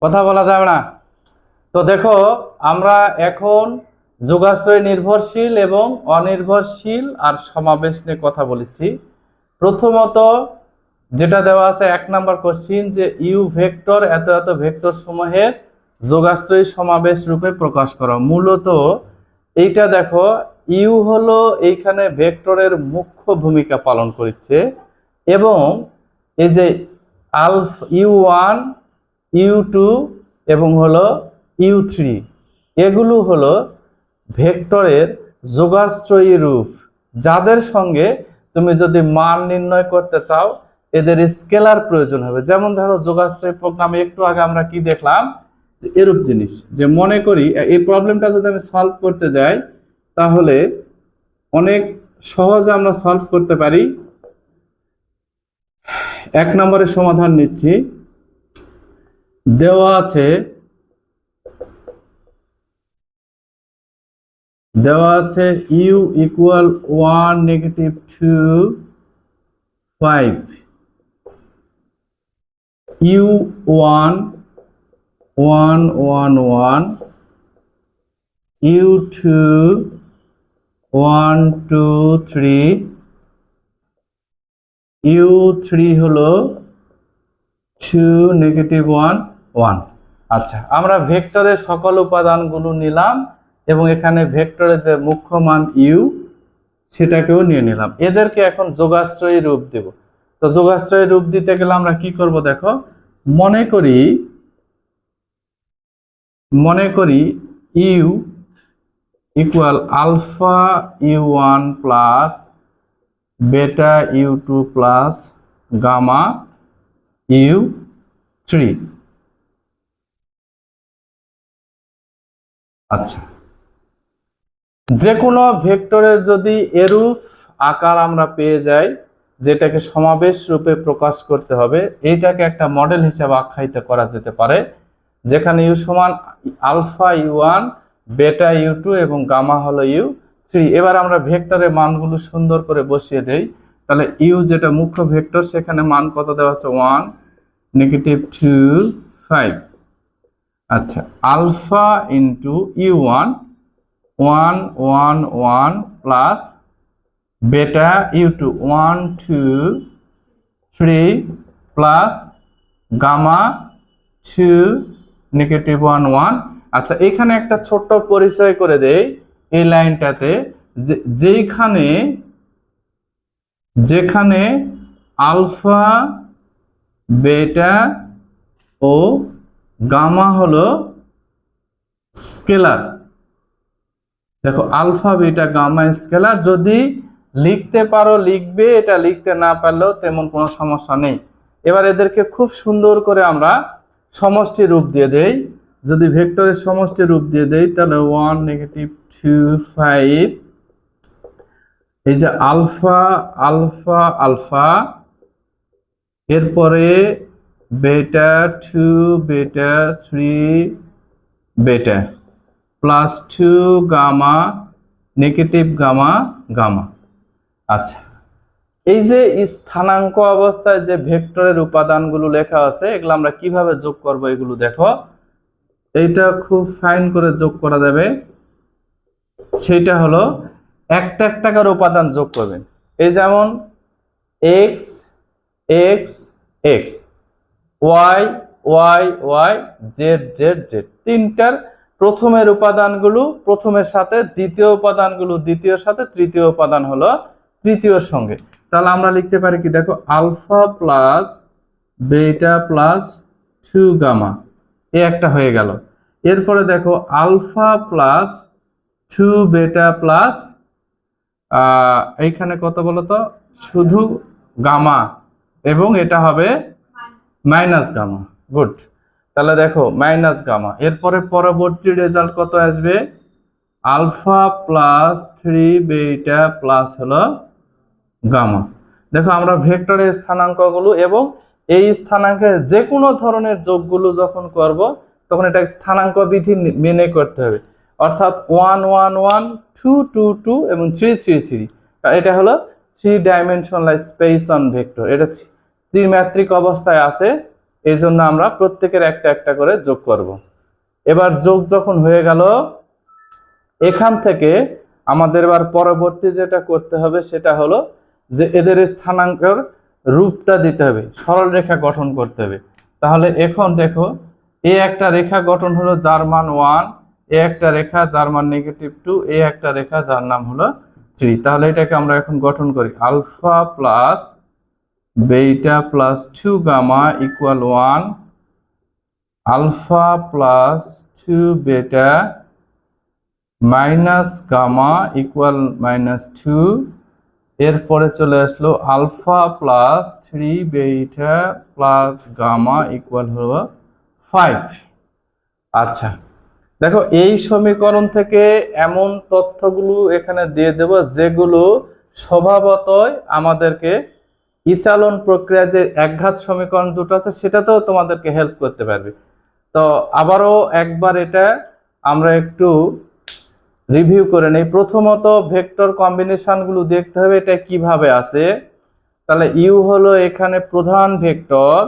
কথা বলা যাবে না। তো দেখো আমরা এখন যোগাশ্রয় নির্ভরশীল এবং অনির্ভরশীল আর সমাবেশ নিয়ে কথা বলেছি। প্রথমত যেটা দেওয়া আছে 1 নম্বর কোশ্চিন যে ইউ ভেক্টর এত এত ভেক্টর সমূহের যোগাশ্রয়ী সমাবেশ রূপে প্রকাশ করো। মূলত এইটা দেখো ইউ হলো এইখানে ভেক্টরের মুখ্য ভূমিকা পালন করছে এবং এই যে u1 u2 এবং হলো u3 এগুলো হলো ভেক্টরের যোগাশ্রয়ী রূপ, যাদের সঙ্গে তুমি যদি মান নির্ণয় করতে চাও এদের স্কেলার প্রয়োজন হবে। যেমন ধরো যোগাশ্রয় প্রোগ্রামে একটু আগে আমরা কি দেখলাম যে এরূপ জিনিস, যে মনে করি এই প্রবলেমটা যদি আমি সলভ করতে যাই তাহলে অনেক সহজে আমরা সলভ করতে পারি। 1 নম্বরের সমাধান নিচ্ছি। দেওয়া আছে u equal 1 negative 2 5 u1 1 1 1 u2 1 2 3 u3 হলো 2 negative 1 1। আচ্ছা, আমরা ভেক্টরের সকল উপাদানগুলো নিলাম এবং এখানে ভেক্টরের যে মুখ্য মান ইউ সেটাকেও নিয়ে নিলাম। এদেরকে এখন যোগাশ্রয়ী রূপ দেব। তো যোগাশ্রয়ী রূপ দিতে গেলে আমরা কি করব দেখো, মনে করি you equal alpha u1 plus বেটা u2 প্লাস গামা u3। আচ্ছা, যে কোনো ভেক্টরের যদি এরূপ আকার আমরা পেয়ে যাই যেটাকে সমাবেশ রূপে প্রকাশ করতে হবে, এইটাকে একটা মডেল হিসাবে আখ্যায়িত করা যেতে পারে, যেখানে ইউ সমান আলফা u1 বেটা u2 এবং গামা হলো u3। এবার আমরা ভেক্টরের মানগুলো সুন্দর করে বসিয়ে দেই। তাহলে ইউ যেটা মুখ্য ভেক্টর সেখানে মান কত দেওয়া আছে 1 নেগেটিভ 2 5। আচ্ছা, আলফা ইন্টু u1 1 1 1 প্লাস বেটা u2 1 2 3 প্লাস গামা 2 নেগেটিভ 1 1। আচ্ছা, এখানে একটা ছোট্ট পরিচয় করে দেই এই লাইনটাতে, যেখানে আলফা বেটা ও গামা হলো স্কেলার। দেখো আলফা বেটা গামা স্কেলার, যদি লিখতে পারো লিখবে, এটা লিখতে না পারলেও তেমন কোনো সমস্যা নেই। এবার এদেরকে খুব সুন্দর করে আমরা সমষ্টি রূপ দিয়ে দেই। যদি ভেক্টরের সমষ্টি রূপ দিয়ে দেই তাহলে 1 নেগেটিভ 2 5, এই যে আলফা আলফা আলফা, এরপরে বেটা 2 beta 3 beta plus 2 gamma negative gamma gamma. আচ্ছা, এই যে স্থানাঙ্ক অবস্থায় যে ভেক্টরের উপাদানগুলো লেখা আছে এগুলো আমরা কিভাবে যোগ করব এগুলো দেখো। এইটা খুব ফাইন করে যোগ করা যাবে, সেটা হলো একটা একটা করে উপাদান যোগ করবেন। এই যেমন x x x y y y z z z, তিনটার প্রথমের উপাদানগুলো প্রথমের সাথে, দ্বিতীয় উপাদানগুলো দ্বিতীয়র সাথে, তৃতীয় উপাদান হলো তৃতীয়র সঙ্গে। তাহলে আমরা লিখতে পারি কি দেখো, alpha plus beta plus 2 gamma, এ একটা হয়ে গেল। এরপরে দেখো আলফা প্লাস 2 বেটা প্লাস এইখানে কত বলতো, শুধু গামা, এবং এটা হবে মাইনাস গামা। গুড, তাহলে দেখো মাইনাস গামা। এরপরে পরবর্তী রেজাল্ট কত আসবে, আলফা প্লাস 3 বেটা প্লাস হলো গামা। দেখো আমরা ভেক্টরের স্থানাঙ্কগুলো এবং এই স্থানাঙ্কের যে কোনো ধরনের যোগগুলো যখন করব তখন এটা স্থানাঙ্ক বিধি মেনে করতে হবে, অর্থাৎ 1 1 1 2 2 2 এবং 3 3 3। এটা হলো 3 ডাইমেনশনাল স্পেস অন ভেক্টর, এটা ত্রিমাত্রিক অবস্থায় আছে, এই জন্য আমরা প্রত্যেকের একটা একটা করে যোগ করব। এবার যোগ যখন হয়ে গেল, এখান থেকে আমাদের এবার পরবর্তী যেটা করতে হবে সেটা হলো যে এদের স্থানাঙ্কের রূপটা দিতে হবে, সরল রেখা গঠন করতে হবে। তাহলে এখন দেখো, এ একটা রেখা গঠন হলো যার মান 1, এ একটা রেখা যার মান -2, এ একটা রেখা যার নাম হলো 3। তাহলে এটাকে আমরা এখন গঠন করি alpha plus beta plus 2 gamma equal 1, alpha plus 2 beta minus gamma equal -2, এরপরে চলে আসলো alpha plus 3 beta plus gamma equal হলো 5। আচ্ছা, দেখো এই সমীকরণ থেকে এমন তথ্যগুলো এখানে দিয়ে দেব যেগুলো স্বভাবতই আমাদেরকে ইচালন প্রক্রিয়া যে একঘাত সমীকরণ যেটা আছে সেটাতেও তোমাদেরকে হেল্প করতে পারবে। তো আবারও একবার এটা আমরা একটু রিভিউ করে নেই। প্রথমত ভেক্টর কম্বিনেশনগুলো দেখতে হবে এটা কিভাবে আছে। তাহলে ইউ হলো এখানে প্রধান ভেক্টর,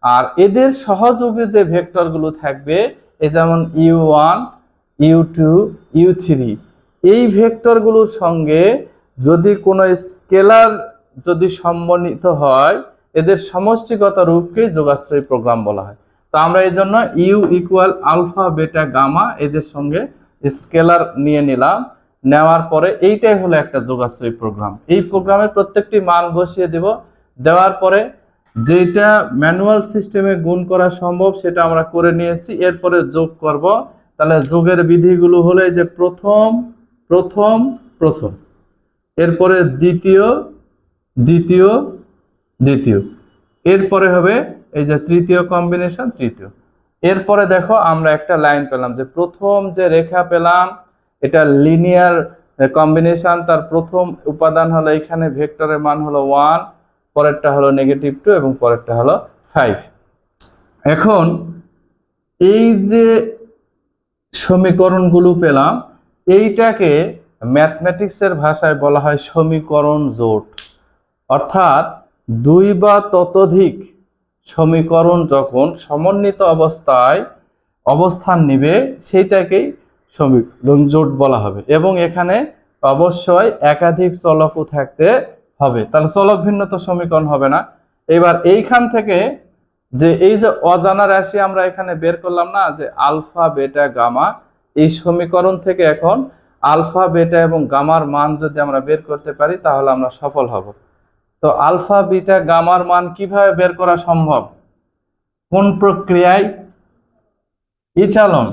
আর এদের সহযোগী যে ভেক্টরগুলো থাকবে এই যেমন u1, u2, u3, এই ভেক্টরগুলোর সঙ্গে যদি কোনো স্কেলার যদি সমন্বিত হয় এদের সমষ্টিগত রূপকেই যোগাশ্রয়ী প্রোগ্রাম বলা হয়। তো আমরা এই জন্য U equal alpha beta gamma এদের সঙ্গে স্কেলার নিয়ে নিলাম, নেওয়ার পরে এইটাই হলো একটা যোগাশ্রয়ী প্রোগ্রাম। এই প্রোগ্রামের প্রত্যেকটি মান বসিয়ে দেব, দেওয়ার পরে যেটা ম্যানুয়াল সিস্টেমে গুণ করা সম্ভব সেটা আমরা করে নিয়েছি, এরপরে যোগ করব। তাহলে যোগের বিধিগুলো হলো এই যে প্রথম প্রথম প্রথম, এরপরে দ্বিতীয় দ্বিতীয় দ্বিতীয়, এরপরে হবে এই যে তৃতীয় কম্বিনেশন তৃতীয়। এরপরে দেখো আমরা একটা লাইন পেলাম যে প্রথম যে রেখা পেলাম এটা লিনিয়ার কম্বিনেশন, তার প্রথম উপাদান হলো এখানে ভেক্টরের মান হলো 1, পরেরটা হলো -2 এবং পরেরটা হলো 5। এখন এই যে সমীকরণগুলো পেলাম এইটাকে ম্যাথমেটিক্সের ভাষায় বলা হয় সমীকরণ জোট। অর্থাৎ দুই বা ততোধিক সমীকরণ যখন সমন্বিত অবস্থায় অবস্থান নিবে সেইটাকেই সমীকরণ জোট বলা হবে, এবং এখানে অবশ্যই একাধিক চলকও থাকতে হবে, তাহলে চলক ভিন্ন তো সমীকরণ হবে না। এবার এইখান থেকে যে এই যে অজানা রাশি আমরা এখানে বের করলাম না যে আলফা বেটা গামা, এই সমীকরণ থেকে এখন আলফা বেটা এবং গামার মান যদি আমরা বের করতে পারি তাহলে আমরা সফল হব। তো আলফা বিটা গামার মান কিভাবে বের করা সম্ভব, কোন প্রক্রিয়ায়? ইচালন।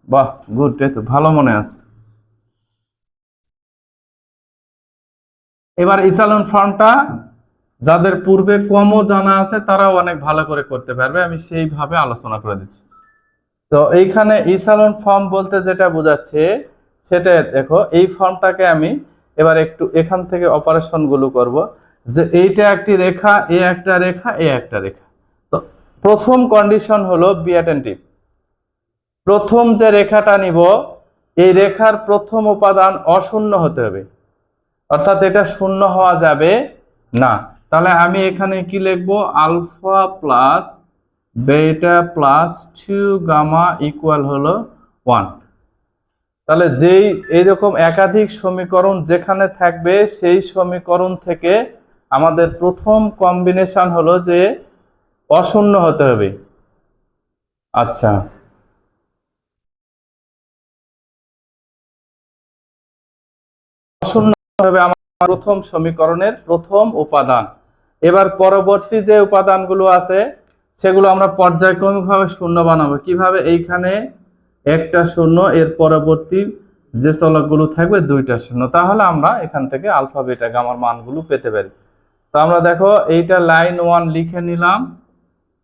বাহ, গুড, এই তো ভালো মনে আছে। এবার ইচালন ফর্মটা যাদের পূর্বে কমও জানা আছে তারাও অনেক ভালো করে করতে পারবে, আমি সেইভাবে আলোচনা করে দিচ্ছি। তো এইখানে ইচালন ফর্ম বলতে যেটা বোঝাচ্ছে সেটা দেখো, এই ফর্মটাকে আমি এবার একটু এখান থেকে অপারেশনগুলো করব যে এইটা একটি রেখা, এ একটা রেখা, এ একটা রেখা। তো প্রথম কন্ডিশন হলো বি অ্যাটেন্টিভ, প্রথম যে রেখাটা নিব এই রেখার প্রথম উপাদান অশূন্য হতে হবে, অর্থাৎ এটা শূন্য হওয়া যাবে না। তাহলে আমি এখানে কি লিখবো, alpha plus beta plus 2 gamma equal হলো 1। তাহলে যেই এইরকম একাধিক সমীকরণ যেখানে থাকবে সেই সমীকরণ থেকে আমাদের প্রথম কম্বিনেশন হলো যে অশূন্য হতে হবে। আচ্ছা, অশূন্য হবে আমার প্রথম সমীকরণের প্রথম উপাদান। এবার পরবর্তী যে উপাদানগুলো আছে সেগুলো আমরা পর্যায়ক্রমিকভাবে শূন্য বানাবো। কিভাবে? এইখানে একটা শূন্য, এর পরবর্তী যে চলকগুলো থাকবে দুইটা শূন্য, তাহলে আমরা এখান থেকে আলফা বেটা গামার মানগুলো পেতে পারি। তো আমরা দেখো এইটা লাইন 1 লিখে নিলাম,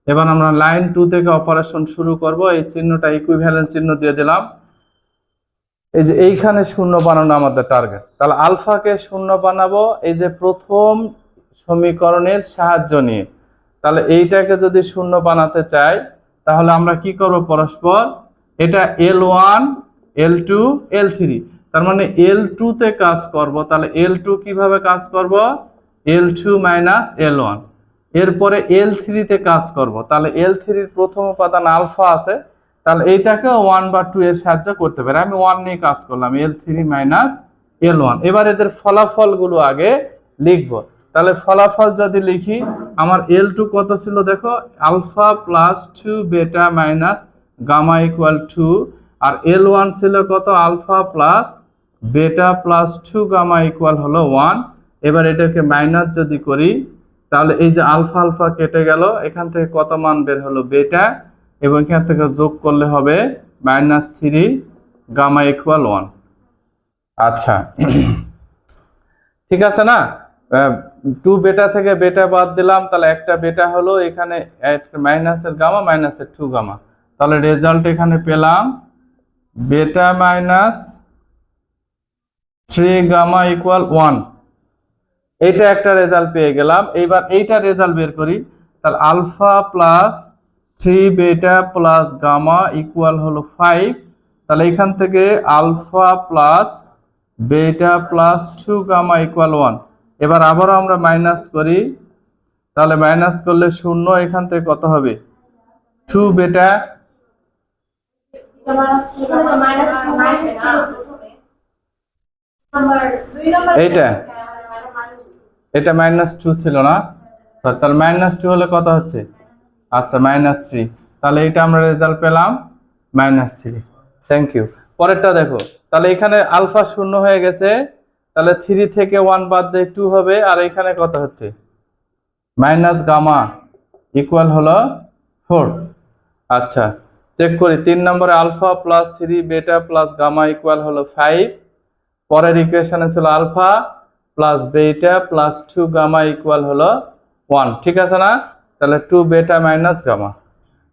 এবার আমরা লাইন 2 থেকে অপারেশন শুরু করব। এই চিহ্নটা ইকুইভ্যালেন্ট চিহ্ন দিয়ে দিলাম, এই যে এইখানে শূন্য বানানো আমাদের টার্গেট। তাহলে আলফাকে শূন্য বানাবো এই যে প্রথম সমীকরণের সাহায্য নিয়ে। তাহলে এইটাকে যদি শূন্য বানাতে চাই তাহলে আমরা কি করব, পরস্পর এটা L1 L2 L3, তার মানে L2 তে কাজ করব। তাহলে L2 কিভাবে কাজ করব, L2 মাইনাস L1, এরপরে L3 তে কাজ করব। তাহলে L3 এর প্রথম উপাদান আলফা আছে, তাহলে এইটাকে 1 বা 2 এর সাহায্যে করতে পারি। আমি 1 নিয়ে কাজ করলাম, L3 মাইনাস L1। এবার এদের ফলাফলগুলো আগে লিখব। তাহলে ফলাফল যদি লিখি, আমার L2 কত ছিল দেখো, alpha plus 2 beta minus gamma equal 2, আর L1 ছিল কত, alpha plus beta plus 2 gamma equal হলো 1। এবার এটাকে মাইনাস যদি করি, তাহলে এই যে আলফা আলফা কেটে গেল, এখান থেকে কত মান বের হলো, বেটা, এবং এখান থেকে যোগ করলে হবে -3 গামা ইকুয়াল 1। আচ্ছা, ঠিক আছে না? 2 বেটা থেকে বেটা বাদ দিলাম, তাহলে একটা বেটা হলো, এখানে মাইনাসের গামা মাইনাসের 2 গামা, তাহলে রেজাল্ট এখানে পেলাম বেটা মাইনাস 3 গামা ইকুয়াল 1। এইটা একটা রেজাল্ট পেয়ে গেলাম। এইবার এইটা রেজাল্ট বের করি, তাহলে alpha plus 3 beta plus gamma equal হলো 5। তাহলে এখান থেকে alpha plus beta plus 2 gamma equal 1। এবার আবারও আমরা মাইনাস করি, তাহলে মাইনাস করলে 0, এখান থেকে কত হবে, 2 বেটা, এইটা এটা -2 ছিল না, তাহলে -2 হলে কত হচ্ছে, আচ্ছা -3। তাহলে এটা আমরা রেজাল্ট পেলাম -3। Thank you. পরেরটা দেখো, তাহলে এখানে আলফা 0 হয়ে গেছে, তাহলে 3 থেকে 1 বাদ দিয়ে 2 হবে, আর এখানে কত হচ্ছে, মাইনাস গামা ইকুয়াল হলো 4। আচ্ছা, চেক করি, 3 নম্বরে alpha plus 3 beta plus gamma equal হলো 5। পরের ইকুয়েশনে ছিল alpha plus beta plus 2 gamma equal হলো 1, ঠিক আছে না? তাহলে 2 বেটা মাইনাস গামা,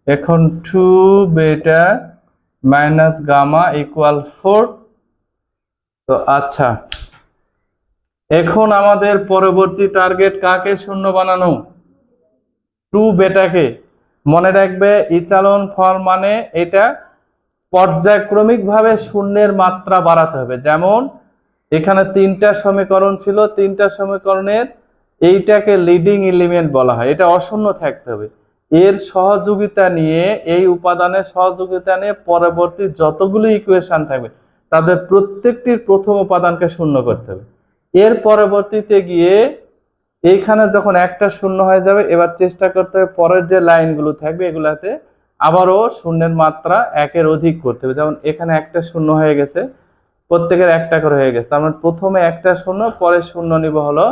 এখন 2 বেটা মাইনাস গামা ইকুয়াল 4। তো আচ্ছা, এখন আমাদের পরবর্তী টার্গেট কাকে শূন্য বানানো, 2 বেটাকে। মনে রাখবে ইচালন ফল মানে এটা পর্যায়ক্রমিকভাবে শূন্যের মাত্রা বাড়াতে হবে। যেমন এখানে 3টা সমীকরণ ছিল, 3টা সমীকরণের এইটাকে লিডিং এলিমেন্ট বলা হয়, এটা অশূন্য থাকতে হবে। এর সহযোগিতা নিয়ে, এই উপাদানের সহযোগিতা নিয়ে পরবর্তী যতগুলো ইকুয়েশন থাকবে তাদের প্রত্যেকটির প্রথম উপাদানকে শূন্য করতে হবে। এর পরবর্তীতে গিয়ে এইখানে যখন একটা শূন্য হয়ে যাবে, এবার চেষ্টা করতে হবে পরের যে লাইনগুলো থাকবে এগুলাতে আবারও শূন্যের মাত্রা 1-এর অধিক করতে হবে। যেমন এখানে একটা শূন্য হয়ে গেছে, প্রত্যেকের একটা করে হয়ে গেছে, আমরা প্রথমে একটা শূন্য, পরে শূন্য নিব হলো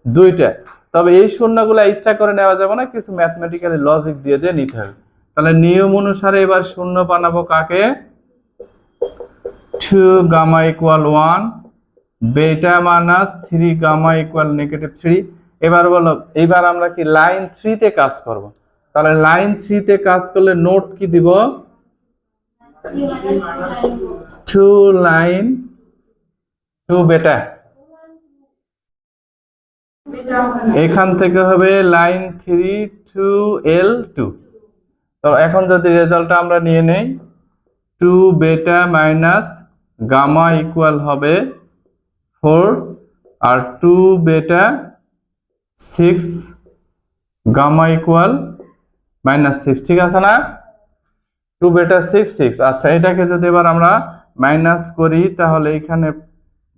2টা। তবে এই শূন্যগুলো ইচ্ছা করে নেওয়া যাবে না, কিছু ম্যাথমেটিক্যালি লজিক দিয়ে দিয়ে নিতে হবে। তাহলে নিয়ম অনুসারে এবার শূন্য বানাবো কাকে, 2 গামা ইকুয়াল 1 বেটা মাইনাস 3 গামা ইকুয়াল -3। এবার বলো, এইবার আমরা কি লাইন 3 তে কাজ করব। তাহলে লাইন 3 তে কাজ করলে নোট কি দিব, 2 লাইন 2 বেটা, এখান থেকে হবে লাইন 3 2L2। তো এখন যদি রেজাল্টটা আমরা নিয়ে নেই, 2 বেটা মাইনাস গামা ইকুয়াল হবে 4, আর 2 বেটা 6 গামা ইকুয়াল -6, ঠিক আছে না? 2 বেটা 6 6। আচ্ছা, এটাকে যদি এবার আমরা মাইনাস করি, তাহলে এখানে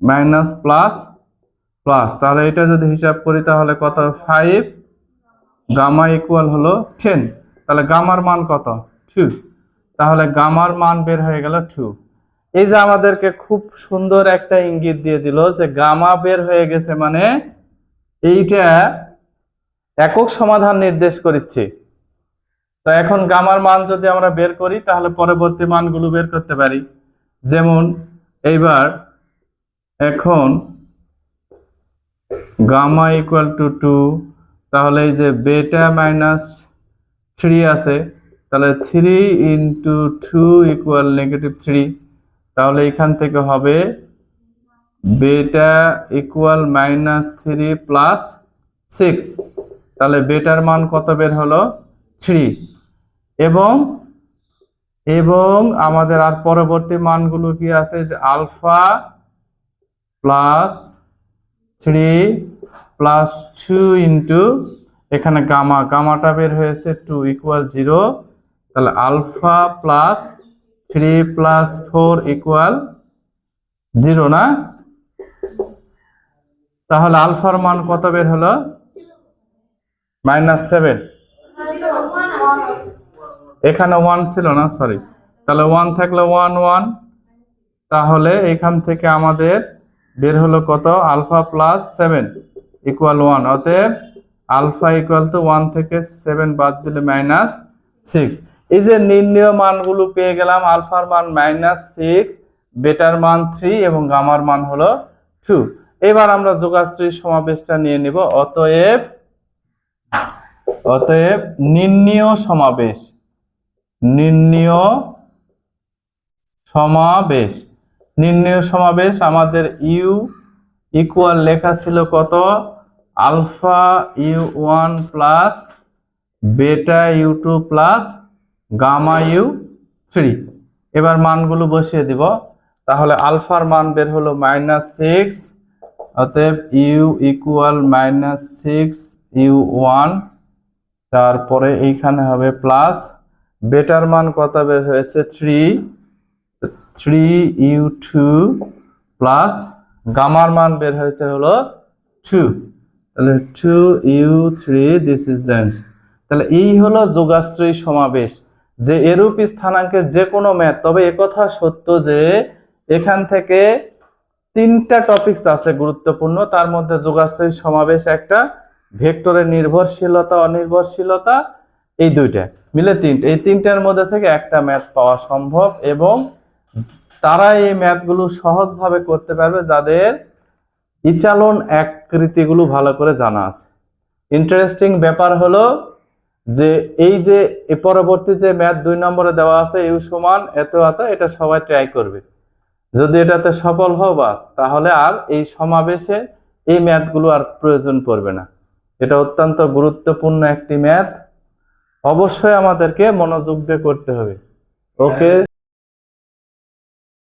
মাইনাস প্লাস প্লাস, তাহলে এটা যদি হিসাব করি তাহলে কত, 5 গামা ইকুয়াল হলো 10। তাহলে গামার মান কত, 2। তাহলে গামার মান বের হয়ে গেল 2। এই যে আমাদেরকে খুব সুন্দর একটা ইঙ্গিত দিয়ে দিল যে গামা বের হয়ে গেছে, মানে এইটা একক সমাধান নির্দেশ করছে। তো এখন গামার মান যদি আমরা বের করি তাহলে পরবর্তী মানগুলো বের করতে পারি। যেমন এইবার এখন গামা ইকুয়াল টু 2, তাহলে এই যে বেটা -3 আছে, তাহলে 3 ইন্টু 2 ইকুয়াল -3। তাহলে এখান থেকে হবে বেটা ইকুয়াল -3 প্লাস 6। তাহলে বেটার মান কত বের হলো, 3। এবং আমাদের আর পরবর্তী মানগুলো কি আছে, যে আলফা প্লাস 3 প্লাস 2 ইন্টু এখানে গামাটা বের হয়েছে 2 ইকুয়াল 0, তাহলে আলফা প্লাস 3 প্লাস 4 ইকুয়াল 0 না? তাহলে আলফার মান কত বের হলো? -7। এখানে 1 ছিল না, সরি, তাহলে 1 থাকলে 1 1, তাহলে এখান থেকে আমাদের বের হলো কত? Alpha plus 7 equal 1। অতএব আলফা ইকুয়াল টু 1 থেকে 7 বাদ দিলে -6। এই যে নির্ণয় মানগুলো পেয়ে গেলাম, আলফার মান -6, বেটার মান 3 এবং গামার মান হলো 2। এবার আমরা যোগাশ্রীর সমাবেশটা নিয়ে নিব। অতএব নির্ণয় সমাবেশ আমাদের ইউ ইকুয়াল লেখা ছিল কত? আলফা u1 প্লাস বেটা u2 প্লাস গামা u3। এবার মানগুলো বসিয়ে দিব। তাহলে আলফার মান বের হলো -6, অতএব ইউ ইকুয়াল -6 u1, তারপরে এইখানে হবে প্লাস, বেটার মান কত বের হয়েছে? 3 u2 প্লাস গামার মান বের হয়েছে হলো 2, তাহলে 2 u3, this is the answer. তাহলে এই হলো যোগাশ্রয়ী সমাবেশ, যে এরূপ স্থানাঙ্কের যে কোনো ম্যাথ। তবে একথা সত্য যে এখান থেকে 3টা টপিকস আছে গুরুত্বপূর্ণ, তার মধ্যে যোগাশ্রয়ী সমাবেশ একটা, ভেক্টরের নির্ভরশীলতা অনির্ভরশীলতা, এই 2টা মিলে 3টে। এই 3টার মধ্যে থেকে একটা ম্যাথ পাওয়া সম্ভব, এবং তারা এই ম্যাথগুলো সহজভাবে করতে পারবে যাদের ইচালন আকৃতিগুলো ভালো করে জানা আছে। ইন্টারেস্টিং ব্যাপার হলো যে এই যে পরবর্তী যে ম্যাথ 2 নম্বরে দেওয়া আছে, ইউ সমান এত এত, এটা সবাই ট্রাই করবে। যদি এটাতে সফল হও বাস, তাহলে আর এই সমাবেশে এই ম্যাথগুলো আর প্রয়োজন পড়বে না। এটা অত্যন্ত গুরুত্বপূর্ণ একটি ম্যাথ, অবশ্যই আমাদেরকে মনোযোগ দিয়ে করতে হবে। ওকে।